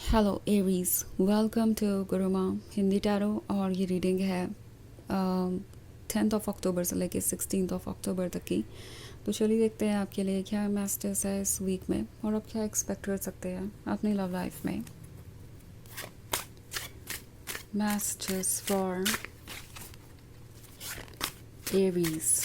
Hello Aries, welcome to Guruma Hindi tarot. और ये reading है 10 अक्टूबर से लेके 16 अक्टूबर तक की। तो चलिए देखते हैं आपके लिए क्या मैसेजेस है इस वीक में और आप क्या एक्सपेक्ट कर सकते हैं अपनी लव लाइफ में। Messages for Aries.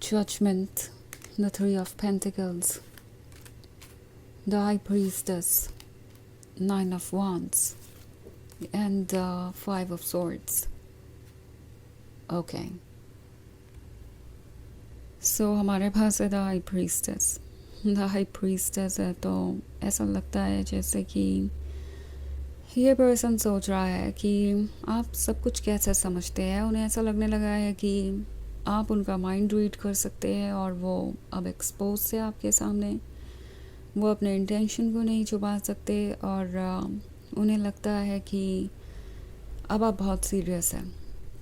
Judgment, the Three of Pentacles, the High Priestess, Nine of Wands, and the Five of Swords. Okay. So हमारे पास है the high priestess. The high priestess है तो ऐसा लगता है जैसे कि ये पर्सन सोच रहा है कि आप सब कुछ कैसे समझते हैं। उन्हें ऐसा लगने लगा है कि आप उनका माइंड रीड कर सकते हैं और वो अब एक्सपोज से आपके सामने। वो अपने इंटेंशन को नहीं छुपा सकते और उन्हें लगता है कि अब आप बहुत सीरियस हैं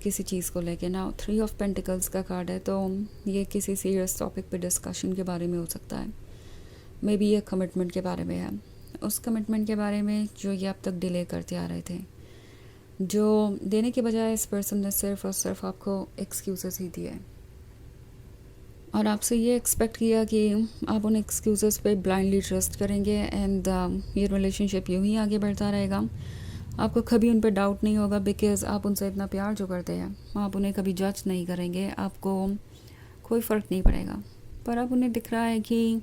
किसी चीज़ को लेके ना। 3 ऑफ पेंटिकल्स का कार्ड है तो ये किसी सीरियस टॉपिक पे डिस्कशन के बारे में हो सकता है। मे बी ये कमिटमेंट के बारे में है, उस कमिटमेंट के बारे में जो ये अब तक डिले करते आ रहे थे, जो देने के बजाय इस पर्सन ने सिर्फ और सिर्फ आपको एक्सक्यूज़ेस ही दिए और आपसे ये एक्सपेक्ट किया कि आप उन एक्सक्यूज़ेस पे ब्लाइंडली ट्रस्ट करेंगे एंड ये रिलेशनशिप यूँ ही आगे बढ़ता रहेगा। आपको कभी उन पर डाउट नहीं होगा बिकॉज़ आप उनसे इतना प्यार जो करते हैं आप उन्हें कभी जज नहीं करेंगे, आपको कोई फ़र्क नहीं पड़ेगा। पर अब उन्हें दिख रहा है कि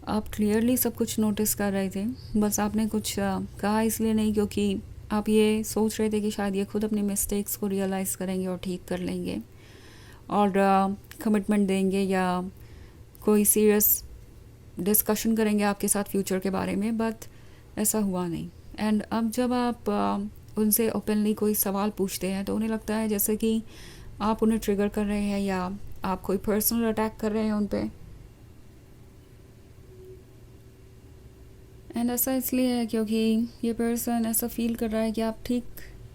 आप क्लियरली सब कुछ नोटिस कर रहे थे, बस आपने कुछ कहा इसलिए नहीं क्योंकि आप ये सोच रहे थे कि शायद ये खुद अपने मिस्टेक्स को रियलाइज़ करेंगे और ठीक कर लेंगे और कमिटमेंट देंगे या कोई सीरियस डिस्कशन करेंगे आपके साथ फ्यूचर के बारे में, बट ऐसा हुआ नहीं। एंड अब जब आप उनसे ओपनली कोई सवाल पूछते हैं तो उन्हें लगता है जैसे कि आप उन्हें ट्रिगर कर रहे हैं या आप कोई पर्सनल अटैक कर रहे हैं उन पर। एंड ऐसा इसलिए है क्योंकि ये पर्सन ऐसा फील कर रहा है कि आप ठीक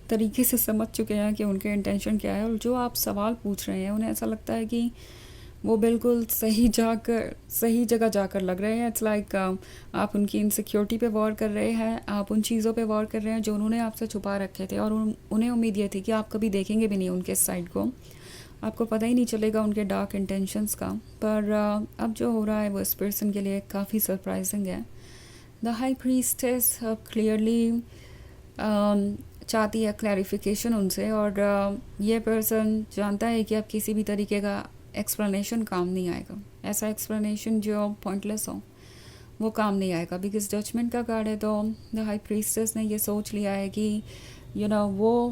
तरीके से समझ चुके हैं कि उनके इंटेंशन क्या है और जो आप सवाल पूछ रहे हैं उन्हें ऐसा लगता है कि वो बिल्कुल सही जगह जाकर लग रहे हैं। इट्स लाइक आप उनकी इनसिक्योरिटी पे वॉर कर रहे हैं, आप उन चीज़ों पे वॉर कर रहे हैं जो उन्होंने आपसे छुपा रखे थे और उन्हें उम्मीद ये थी कि आप कभी देखेंगे भी नहीं उनके साइड को, आपको पता ही नहीं चलेगा उनके डार्क इंटेंशंस का। पर अब जो हो रहा है वो इस पर्सन के लिए काफ़ी सरप्राइजिंग है। द हाई प्रीस्टेस क्लियरली चाहती है क्लैरिफिकेशन उनसे और ये पर्सन जानता है कि अब किसी भी तरीके का एक्सप्लेनेशन काम नहीं आएगा। ऐसा एक्सप्लेनेशन जो पॉइंटलेस हो वो काम नहीं आएगा बिकॉज जजमेंट का कार्ड है। तो द हाई प्रीस्टेस ने ये सोच लिया है कि वो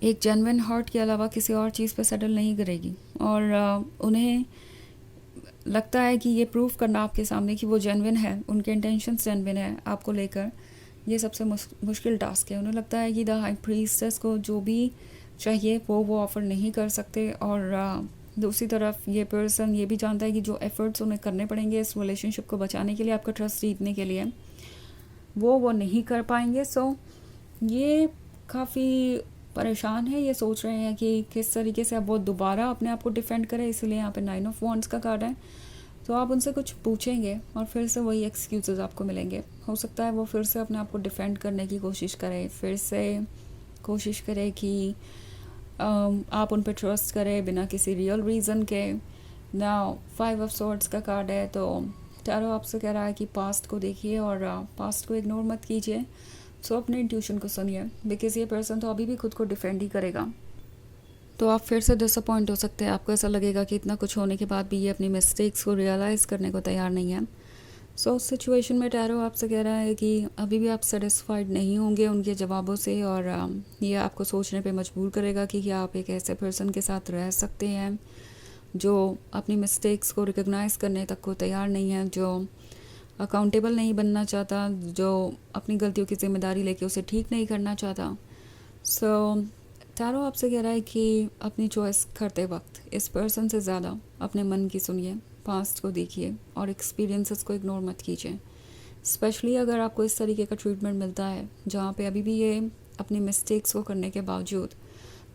एक जेन्युइन हार्ट के अलावा किसी और चीज़ पे सेटल नहीं करेगी और उन्हें लगता है कि ये प्रूव करना आपके सामने कि वो जेन्युइन है, उनके इंटेंशंस जेन्युइन है आपको लेकर, ये सबसे मुश्किल टास्क है। उन्हें लगता है कि द हाई प्रीस्टेस को जो भी चाहिए वो ऑफ़र नहीं कर सकते और दूसरी तरफ ये पर्सन ये भी जानता है कि जो एफ़र्ट्स उन्हें करने पड़ेंगे इस रिलेशनशिप को बचाने के लिए, आपका ट्रस्ट जीतने के लिए, वो नहीं कर पाएंगे। सो ये काफ़ी परेशान है, ये सोच रहे हैं कि किस तरीके से अब वो दोबारा अपने आप को डिफेंड करें, इसलिए यहाँ पे 9 ऑफ वॉन्ड्स का कार्ड है। तो आप उनसे कुछ पूछेंगे और फिर से वही एक्सक्यूज़ेस आपको मिलेंगे। हो सकता है वो फिर से अपने आप को डिफेंड करने की कोशिश करें, फिर से कोशिश करें कि आप उन पर ट्रस्ट करें बिना किसी रियल रीज़न के। ना 5 ऑफ सॉर्ड्स का कार्ड है तो टैरो आपसे कह रहा है कि पास्ट को देखिए और पास्ट को इग्नोर मत कीजिए। सो अपने इंट्यूशन को सुनिए बिकॉज़ ये पर्सन तो अभी भी खुद को डिफेंड ही करेगा। तो आप फिर से डिसअपॉइंट हो सकते हैं, आपको ऐसा लगेगा कि इतना कुछ होने के बाद भी ये अपनी मिस्टेक्स को रियलाइज़ करने को तैयार नहीं है। सो उस सिचुएशन में टैरो आपसे कह रहा है कि अभी भी आप सेटिस्फाइड नहीं होंगे उनके जवाबों से और ये आपको सोचने पे मजबूर करेगा कि क्या आप एक ऐसे पर्सन के साथ रह सकते हैं जो अपनी मिस्टेक्स को रिकग्नाइज़ करने तक को तैयार नहीं है, जो अकाउंटेबल नहीं बनना चाहता, जो अपनी गलतियों की जिम्मेदारी लेके उसे ठीक नहीं करना चाहता। सो टैरो आपसे कह रहा है कि अपनी चॉइस करते वक्त इस पर्सन से ज़्यादा अपने मन की सुनिए, पास्ट को देखिए और एक्सपीरियंसेस को इग्नोर मत कीजिए। स्पेशली अगर आपको इस तरीके का ट्रीटमेंट मिलता है जहाँ पे अभी भी ये अपनी मिस्टेक्स को करने के बावजूद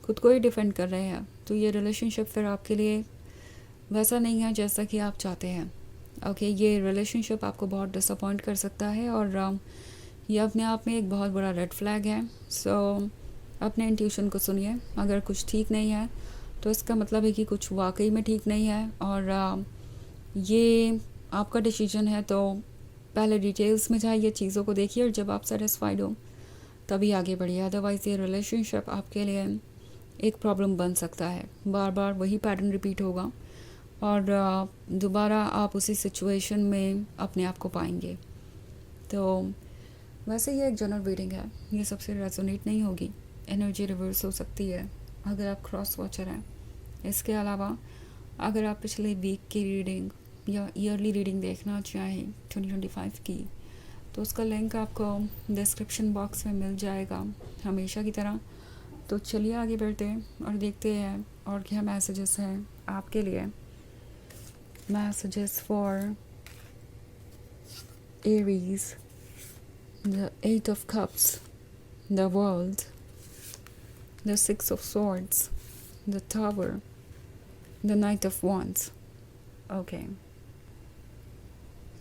खुद को ही डिफेंड कर रहे हैं, तो ये रिलेशनशिप फिर आपके लिए वैसा नहीं है जैसा कि आप चाहते हैं। ओके, ये रिलेशनशिप आपको बहुत डिसअपॉइंट कर सकता है और ये अपने आप में एक बहुत बड़ा रेड फ्लैग है। सो अपने इंट्यूशन को सुनिए। अगर कुछ ठीक नहीं है तो इसका मतलब है कि कुछ वाकई में ठीक नहीं है, और ये आपका डिसीजन है। तो पहले डिटेल्स में जाइए, चीज़ों को देखिए, और जब आप सेटिस्फाइड हो तभी आगे बढ़िए। अदरवाइज़ ये रिलेशनशिप आपके लिए एक प्रॉब्लम बन सकता है। बार बार वही पैटर्न रिपीट होगा और दोबारा आप उसी सिचुएशन में अपने आप को पाएंगे। तो वैसे ये एक जनरल रीडिंग है, ये सबसे रेजोनेट नहीं होगी। एनर्जी रिवर्स हो सकती है अगर आप क्रॉस वॉचर हैं। इसके अलावा अगर आप पिछले वीक की रीडिंग या ईयरली रीडिंग देखना चाहें 2025 की, तो उसका लिंक आपको डिस्क्रिप्शन बॉक्स में मिल जाएगा हमेशा की तरह। तो चलिए आगे बढ़ते हैं और देखते हैं और क्या मैसेजेस हैं आपके लिए। Messages for Aries, the Eight of Cups, the World, the Six of Swords, the Tower, the Knight of Wands. Okay.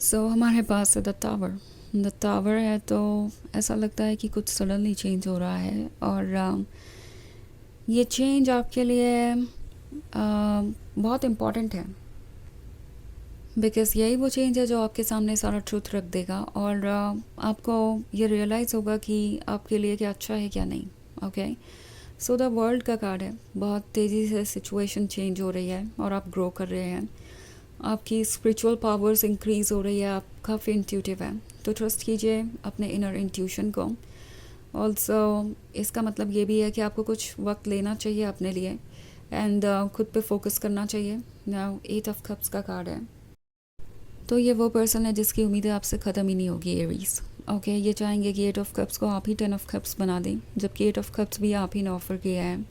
So हमारे पास है द टावर। द टावर है तो ऐसा लगता है कि कुछ सडनली चेंज हो रहा है, और ये चेंज आपके लिए बहुत इम्पॉर्टेंट है, बिकॉज़ यही वो चेंज है जो आपके सामने सारा ट्रूथ रख देगा, और आपको ये रियलाइज़ होगा कि आपके लिए क्या अच्छा है क्या नहीं। ओके, सो द वर्ल्ड का कार्ड है। बहुत तेज़ी से सिचुएशन चेंज हो रही है और आप ग्रो कर रहे हैं। आपकी स्पिरिचुअल पावर्स इंक्रीज़ हो रही है, आप काफ़ी इंट्यूटिव है, तो ट्रस्ट कीजिए अपने इनर इंट्यूशन को। ऑल्सो इसका मतलब ये भी है कि आपको कुछ वक्त लेना चाहिए अपने लिए, एंड खुद पे फोकस करना चाहिए। नाउ 8 ऑफ कप्स का कार्ड है, तो ये वो पर्सन है जिसकी उम्मीदें आपसे ख़त्म ही नहीं होगी, एरीज। ओके, ये चाहेंगे कि 8 ऑफ कप्स को आप ही 10 ऑफ कप्स बना दें, जबकि 8 ऑफ कप्स भी आप ही ने ऑफ़र किया है।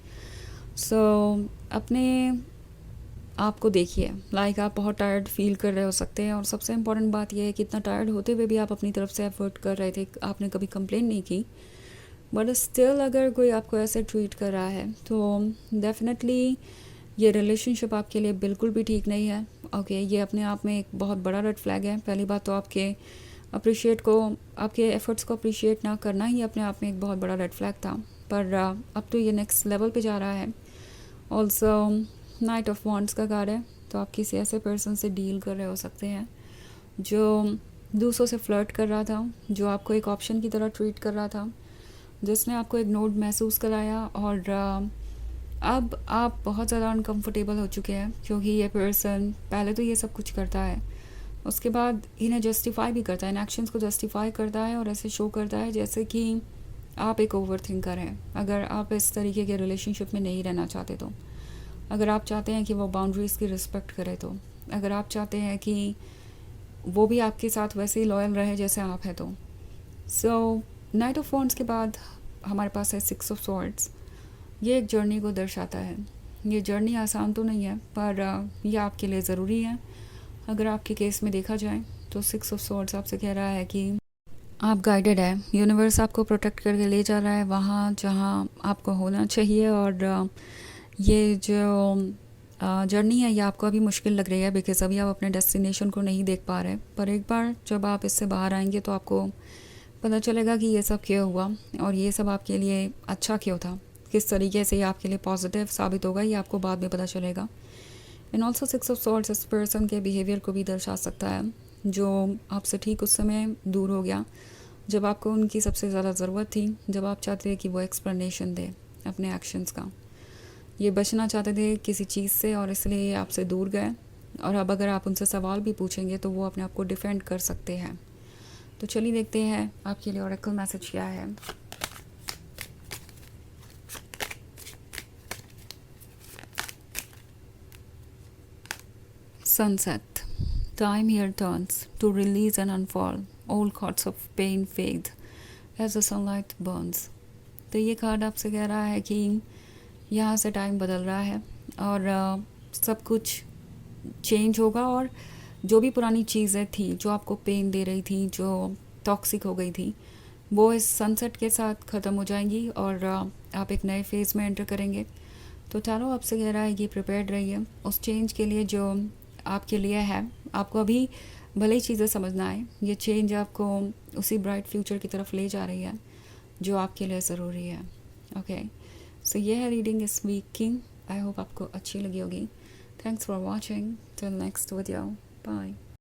सो अपने आप को देखिए, लाइक आप बहुत टायर्ड फील कर रहे हो सकते हैं, और सबसे इम्पॉर्टेंट बात यह है कि इतना टायर्ड होते हुए भी आप अपनी तरफ से एफर्ट कर रहे थे, आपने कभी कंप्लेन नहीं की। बट स्टिल अगर कोई आपको ऐसे ट्रीट कर रहा है तो डेफिनेटली ये रिलेशनशिप आपके लिए बिल्कुल भी ठीक नहीं है। ओके, ये अपने आप में एक बहुत बड़ा रेड फ्लैग है। पहली बात तो आपके एफ़र्ट्स को अप्रिशिएट ना करना ही अपने आप में एक बहुत बड़ा रेड फ्लैग था, पर अब तो ये नेक्स्ट लेवल पे जा रहा है। ऑल्सो नाइट ऑफ वॉन्ड्स का कार्ड है, तो आप किसी ऐसे पर्सन से डील कर रहे हो सकते हैं जो दूसरों से फ्लर्ट कर रहा था, जो आपको एक ऑप्शन की तरह ट्रीट कर रहा था, जिसने आपको इग्नोर्ड महसूस कराया, और अब आप बहुत ज़्यादा अनकंफर्टेबल हो चुके हैं, क्योंकि ये पर्सन पहले तो ये सब कुछ करता है, उसके बाद इन्हें जस्टिफाई भी करता है, इन एक्शंस को जस्टिफाई करता है, और ऐसे शो करता है जैसे कि आप एक ओवर थिंकर हैं। अगर आप इस तरीके के रिलेशनशिप में नहीं रहना चाहते, तो अगर आप चाहते हैं कि वो बाउंड्रीज़ की रिस्पेक्ट करे, तो अगर आप चाहते हैं कि वो भी आपके साथ वैसे ही लॉयल रहे जैसे आप हैं, तो सो नाइट ऑफ वॉन्ड्स के बाद हमारे पास है 6 ऑफ स्वॉर्ड्स। ये एक जर्नी को दर्शाता है। ये जर्नी आसान तो नहीं है, पर ये आपके लिए ज़रूरी है। अगर आपके केस में देखा जाए तो 6 ऑफ स्वॉर्ड्स आपसे कह रहा है कि आप गाइडेड है, यूनिवर्स आपको प्रोटेक्ट करके ले जा रहा है वहाँ जहाँ आपको होना चाहिए, और ये जो जर्नी है ये आपको अभी मुश्किल लग रही है, बिकॉज़ अभी आप अपने डेस्टिनेशन को नहीं देख पा रहे, पर एक बार जब आप इससे बाहर आएंगे तो आपको पता चलेगा कि ये सब क्यों हुआ, और ये सब आपके लिए अच्छा क्यों था, किस तरीके से ये आपके लिए पॉजिटिव साबित होगा, ये आपको बाद में पता चलेगा। एंड ऑल्सो 6 ऑफ स्वॉर्ड्स इस पर्सन के बिहेवियर को भी दर्शा सकता है, जो आपसे ठीक उस समय दूर हो गया जब आपको उनकी सबसे ज़्यादा ज़रूरत थी, जब आप चाहते थे कि वो एक्सप्लेनेशन दे अपने एक्शंस का। ये बचना चाहते थे किसी चीज़ से, और इसलिए ये आपसे दूर गए, और अब अगर आप उनसे सवाल भी पूछेंगे तो वो अपने आप को डिफेंड कर सकते हैं। तो चलिए देखते हैं आपके लिए ऑरेकल मैसेज क्या है। Sunset. Time here turns to release and unfold. All cords of pain fade as the sunlight burns. तो ये कार्ड आपसे कह रहा है कि यहाँ से टाइम बदल रहा है, और सब कुछ चेंज होगा, और जो भी पुरानी चीज़ें थी जो आपको पेन दे रही थी, जो टॉक्सिक हो गई थी, वो इस सनसेट के साथ ख़त्म हो जाएंगी और आप एक नए फेज़ में एंटर करेंगे। तो टैरो आपसे कह रहा है कि प्रिपेयर्ड रहिए उस चेंज के लिए जो आपके लिए है। आपको अभी भले ही चीज़ें समझना आए, ये चेंज आपको उसी ब्राइट फ्यूचर की तरफ ले जा रही है जो आपके लिए ज़रूरी है। ओके, सो ये है रीडिंग इस वीक की। आई होप आपको अच्छी लगी होगी। Thanks for watching, till next video, bye.